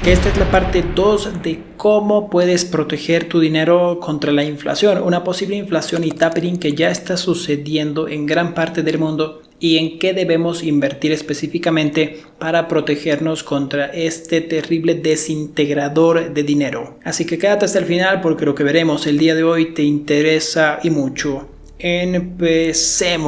Esta es la parte 2 de cómo puedes proteger tu dinero contra la inflación, una posible inflación y tapering que ya está sucediendo en gran parte del mundo y en qué debemos invertir específicamente para protegernos contra este terrible desintegrador de dinero. Así que quédate hasta el final porque lo que veremos el día de hoy te interesa y mucho. Empecemos.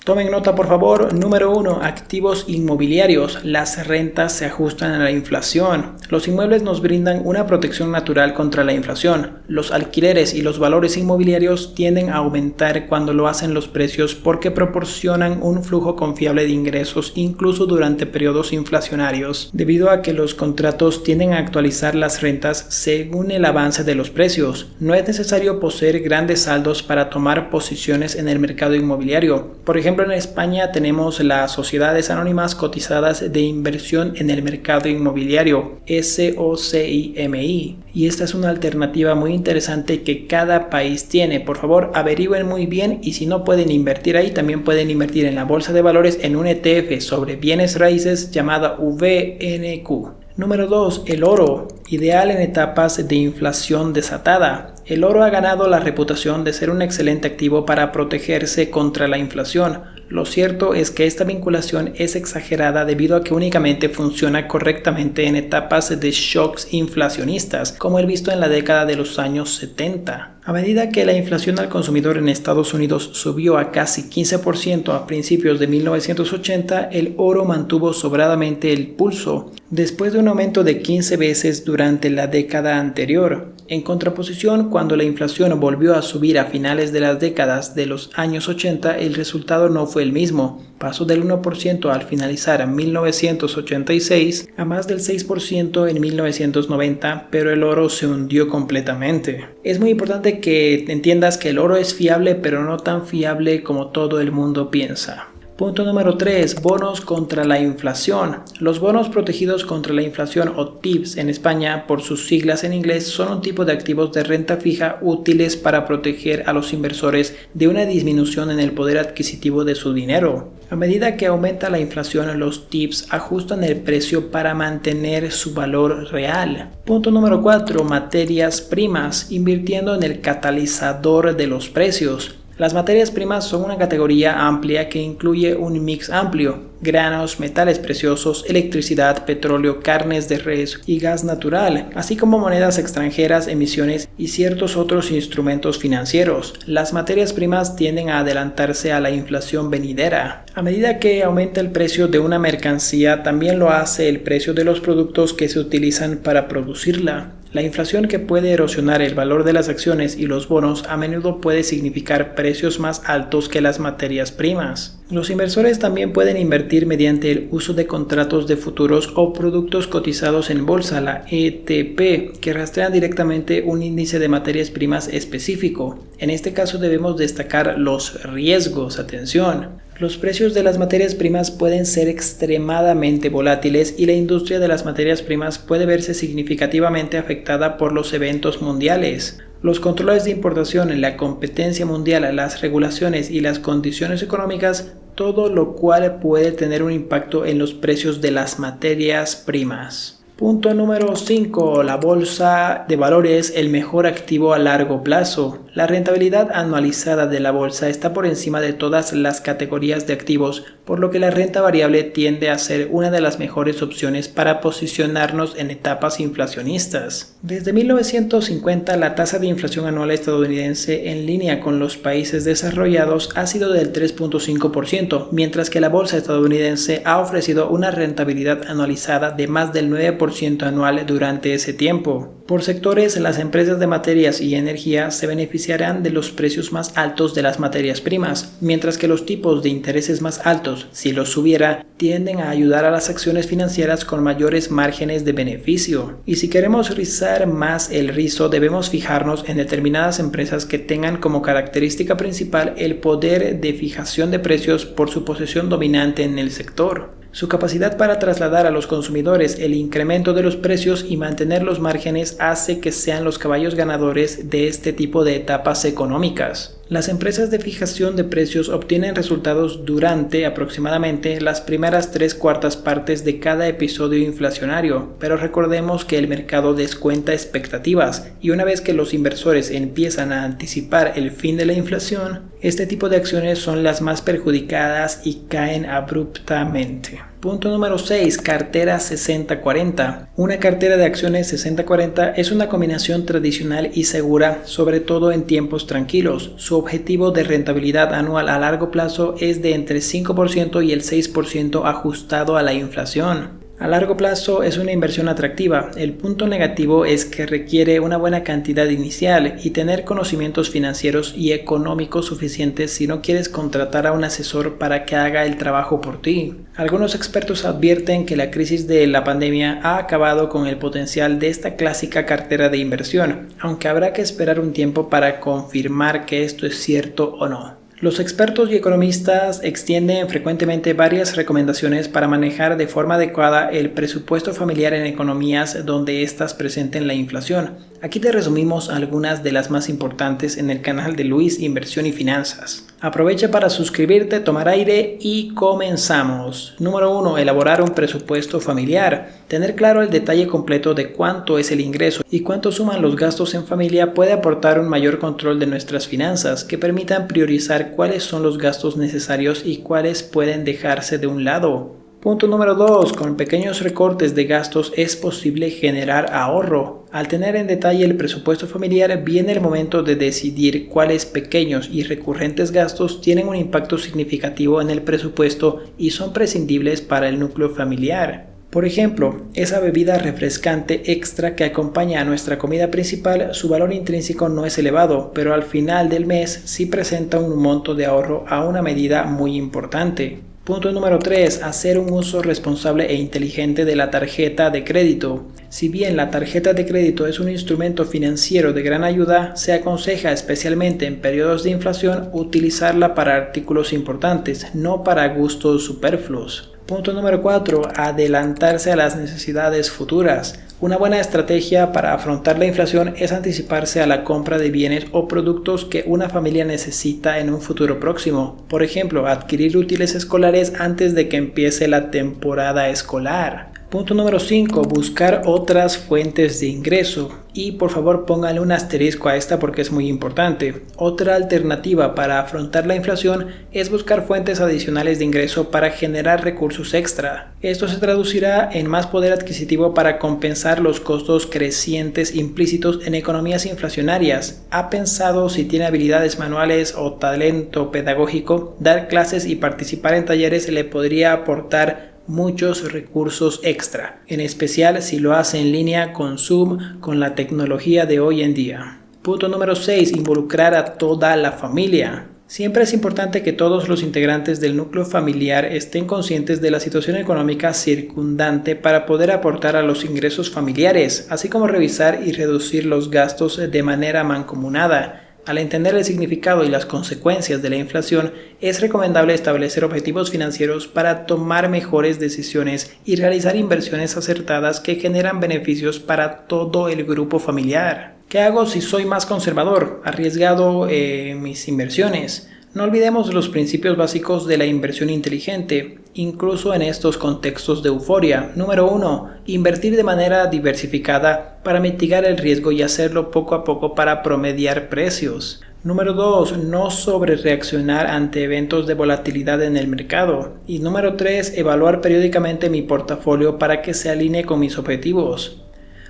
Tomen nota por favor. Número 1. Activos inmobiliarios. Las rentas se ajustan a la inflación. Los inmuebles nos brindan una protección natural contra la inflación. Los alquileres y los valores inmobiliarios tienden a aumentar cuando lo hacen los precios porque proporcionan un flujo confiable de ingresos incluso durante periodos inflacionarios, debido a que los contratos tienden a actualizar las rentas según el avance de los precios. No es necesario poseer grandes saldos para tomar posiciones en el mercado inmobiliario. Por ejemplo, en España tenemos las sociedades anónimas cotizadas de inversión en el mercado inmobiliario, SOCIMI, y esta es una alternativa muy interesante que cada país tiene. Por favor, averigüen muy bien y si no pueden invertir ahí, también pueden invertir en la bolsa de valores en un ETF sobre bienes raíces llamada VNQ. Número 2. El oro, ideal en etapas de inflación desatada. El oro ha ganado la reputación de ser un excelente activo para protegerse contra la inflación. Lo cierto es que esta vinculación es exagerada debido a que únicamente funciona correctamente en etapas de shocks inflacionistas, como el visto en la década de los años 70. A medida que la inflación al consumidor en Estados Unidos subió a casi 15% a principios de 1980, el oro mantuvo sobradamente el pulso, después de un aumento de 15 veces durante la década anterior. En contraposición, cuando la inflación volvió a subir a finales de las décadas de los años 80, el resultado no fue el mismo. Pasó del 1% al finalizar en 1986 a más del 6% en 1990, pero el oro se hundió completamente. Es muy importante que entiendas que el oro es fiable, pero no tan fiable como todo el mundo piensa. Punto número 3. Bonos contra la inflación. Los bonos protegidos contra la inflación o TIPS en España, por sus siglas en inglés, son un tipo de activos de renta fija útiles para proteger a los inversores de una disminución en el poder adquisitivo de su dinero. A medida que aumenta la inflación, los TIPS ajustan el precio para mantener su valor real. Punto número 4. Materias primas. Invirtiendo en el catalizador de los precios. Las materias primas son una categoría amplia que incluye un mix amplio: granos, metales preciosos, electricidad, petróleo, carnes de res y gas natural, así como monedas extranjeras, emisiones y ciertos otros instrumentos financieros. Las materias primas tienden a adelantarse a la inflación venidera. A medida que aumenta el precio de una mercancía, también lo hace el precio de los productos que se utilizan para producirla. La inflación, que puede erosionar el valor de las acciones y los bonos, a menudo puede significar precios más altos que las materias primas. Los inversores también pueden invertir mediante el uso de contratos de futuros o productos cotizados en bolsa, la ETP, que rastrean directamente un índice de materias primas específico. En este caso debemos destacar los riesgos. Atención. Los precios de las materias primas pueden ser extremadamente volátiles y la industria de las materias primas puede verse significativamente afectada por los eventos mundiales. Los controles de importación, la competencia mundial, las regulaciones y las condiciones económicas, todo lo cual puede tener un impacto en los precios de las materias primas. Punto número 5. La bolsa de valores, el mejor activo a largo plazo. La rentabilidad anualizada de la bolsa está por encima de todas las categorías de activos, por lo que la renta variable tiende a ser una de las mejores opciones para posicionarnos en etapas inflacionistas. Desde 1950, la tasa de inflación anual estadounidense en línea con los países desarrollados ha sido del 3.5%, mientras que la bolsa estadounidense ha ofrecido una rentabilidad anualizada de más del 9% anual durante ese tiempo. Por sectores, las empresas de materias y energía se beneficiarán de los precios más altos de las materias primas, mientras que los tipos de intereses más altos, si los hubiera, tienden a ayudar a las acciones financieras con mayores márgenes de beneficio. Y si queremos rizar más el rizo, debemos fijarnos en determinadas empresas que tengan como característica principal el poder de fijación de precios por su posición dominante en el sector. Su capacidad para trasladar a los consumidores el incremento de los precios y mantener los márgenes hace que sean los caballos ganadores de este tipo de etapas económicas. Las empresas de fijación de precios obtienen resultados durante aproximadamente las primeras 3/4 partes de cada episodio inflacionario, pero recordemos que el mercado descuenta expectativas y una vez que los inversores empiezan a anticipar el fin de la inflación, este tipo de acciones son las más perjudicadas y caen abruptamente. Punto número 6. Cartera 60/40. Una cartera de acciones 60/40 es una combinación tradicional y segura, sobre todo en tiempos tranquilos. Su objetivo de rentabilidad anual a largo plazo es de entre 5% y el 6% ajustado a la inflación. A largo plazo es una inversión atractiva. El punto negativo es que requiere una buena cantidad inicial y tener conocimientos financieros y económicos suficientes si no quieres contratar a un asesor para que haga el trabajo por ti. Algunos expertos advierten que la crisis de la pandemia ha acabado con el potencial de esta clásica cartera de inversión, aunque habrá que esperar un tiempo para confirmar que esto es cierto o no. Los expertos y economistas extienden frecuentemente varias recomendaciones para manejar de forma adecuada el presupuesto familiar en economías donde éstas presenten la inflación. Aquí te resumimos algunas de las más importantes en el canal de Luis Inversión y Finanzas. Aprovecha para suscribirte, tomar aire y comenzamos. Número 1. Elaborar un presupuesto familiar. Tener claro el detalle completo de cuánto es el ingreso y cuánto suman los gastos en familia puede aportar un mayor control de nuestras finanzas que permitan priorizar cuáles son los gastos necesarios y cuáles pueden dejarse de un lado. Punto número 2. Con pequeños recortes de gastos es posible generar ahorro. Al tener en detalle el presupuesto familiar, viene el momento de decidir cuáles pequeños y recurrentes gastos tienen un impacto significativo en el presupuesto y son prescindibles para el núcleo familiar. Por ejemplo, esa bebida refrescante extra que acompaña a nuestra comida principal, su valor intrínseco no es elevado, pero al final del mes sí presenta un monto de ahorro a una medida muy importante. Punto número 3. Hacer un uso responsable e inteligente de la tarjeta de crédito. Si bien la tarjeta de crédito es un instrumento financiero de gran ayuda, se aconseja especialmente en periodos de inflación utilizarla para artículos importantes, no para gustos superfluos. Punto número 4. Adelantarse a las necesidades futuras. Una buena estrategia para afrontar la inflación es anticiparse a la compra de bienes o productos que una familia necesita en un futuro próximo. Por ejemplo, adquirir útiles escolares antes de que empiece la temporada escolar. Punto número 5. Buscar otras fuentes de ingreso. Y por favor póngale un asterisco a esta porque es muy importante. Otra alternativa para afrontar la inflación es buscar fuentes adicionales de ingreso para generar recursos extra. Esto se traducirá en más poder adquisitivo para compensar los costos crecientes implícitos en economías inflacionarias. ¿Ha pensado si tiene habilidades manuales o talento pedagógico? Dar clases y participar en talleres le podría aportar muchos recursos extra, en especial si lo hace en línea con Zoom, con la tecnología de hoy en día. Punto número 6. Involucrar a toda la familia. Siempre es importante que todos los integrantes del núcleo familiar estén conscientes de la situación económica circundante para poder aportar a los ingresos familiares, así como revisar y reducir los gastos de manera mancomunada. Al entender el significado y las consecuencias de la inflación, es recomendable establecer objetivos financieros para tomar mejores decisiones y realizar inversiones acertadas que generan beneficios para todo el grupo familiar. ¿Qué hago si soy más conservador, arriesgado en mis inversiones? No olvidemos los principios básicos de la inversión inteligente, incluso en estos contextos de euforia. Número 1. Invertir de manera diversificada para mitigar el riesgo y hacerlo poco a poco para promediar precios. Número 2. No sobrereaccionar ante eventos de volatilidad en el mercado. Y número 3. Evaluar periódicamente mi portafolio para que se alinee con mis objetivos.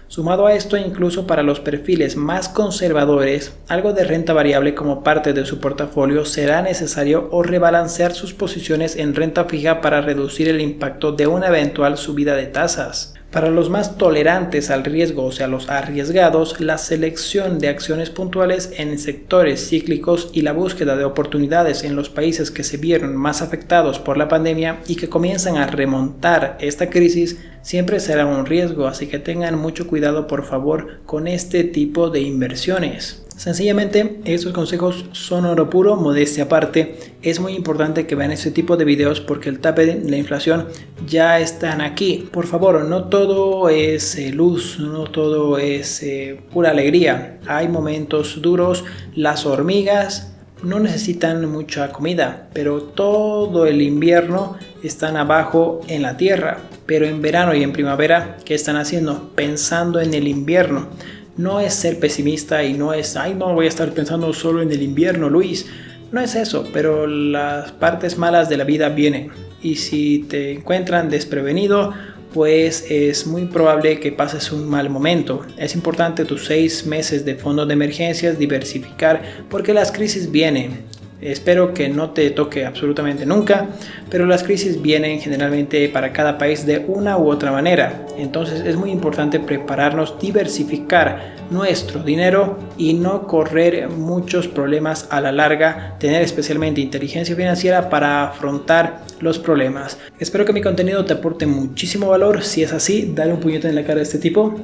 Sumado a esto, incluso para los perfiles más conservadores, algo de renta variable como parte de su portafolio será necesario o rebalancear sus posiciones en renta fija para reducir el impacto de una eventual subida de tasas. Para los más tolerantes al riesgo, o sea los arriesgados, la selección de acciones puntuales en sectores cíclicos y la búsqueda de oportunidades en los países que se vieron más afectados por la pandemia y que comienzan a remontar esta crisis siempre será un riesgo, así que tengan mucho cuidado por favor con este tipo de inversiones. Sencillamente, estos consejos son oro puro, modestia aparte. Es muy importante que vean este tipo de videos porque el tape de la inflación ya están aquí. Por favor, no todo es luz, no todo es pura alegría. Hay momentos duros, las hormigas no necesitan mucha comida, pero todo el invierno están abajo en la tierra. Pero en verano y en primavera, ¿qué están haciendo? Pensando en el invierno. No es ser pesimista y no es, ay no, voy a estar pensando solo en el invierno, Luis. No es eso, pero las partes malas de la vida vienen. Y si te encuentran desprevenido, pues es muy probable que pases un mal momento. Es importante tus 6 meses de fondo de emergencias diversificar porque las crisis vienen. Espero que no te toque absolutamente nunca, pero las crisis vienen generalmente para cada país de una u otra manera. Entonces es muy importante prepararnos, diversificar nuestro dinero y no correr muchos problemas a la larga, tener especialmente inteligencia financiera para afrontar los problemas. Espero que mi contenido te aporte muchísimo valor. Si es así, dale un puñete en la cara a este tipo.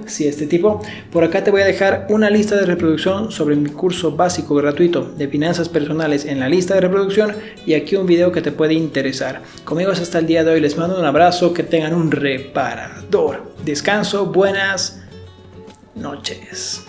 Por acá te voy a dejar una lista de reproducción sobre mi curso básico gratuito de finanzas personales en la lista de reproducción y aquí un video que te puede interesar. Conmigo es hasta el día de hoy. Les mando un abrazo. Que tengan un reparador descanso. Buenas noches.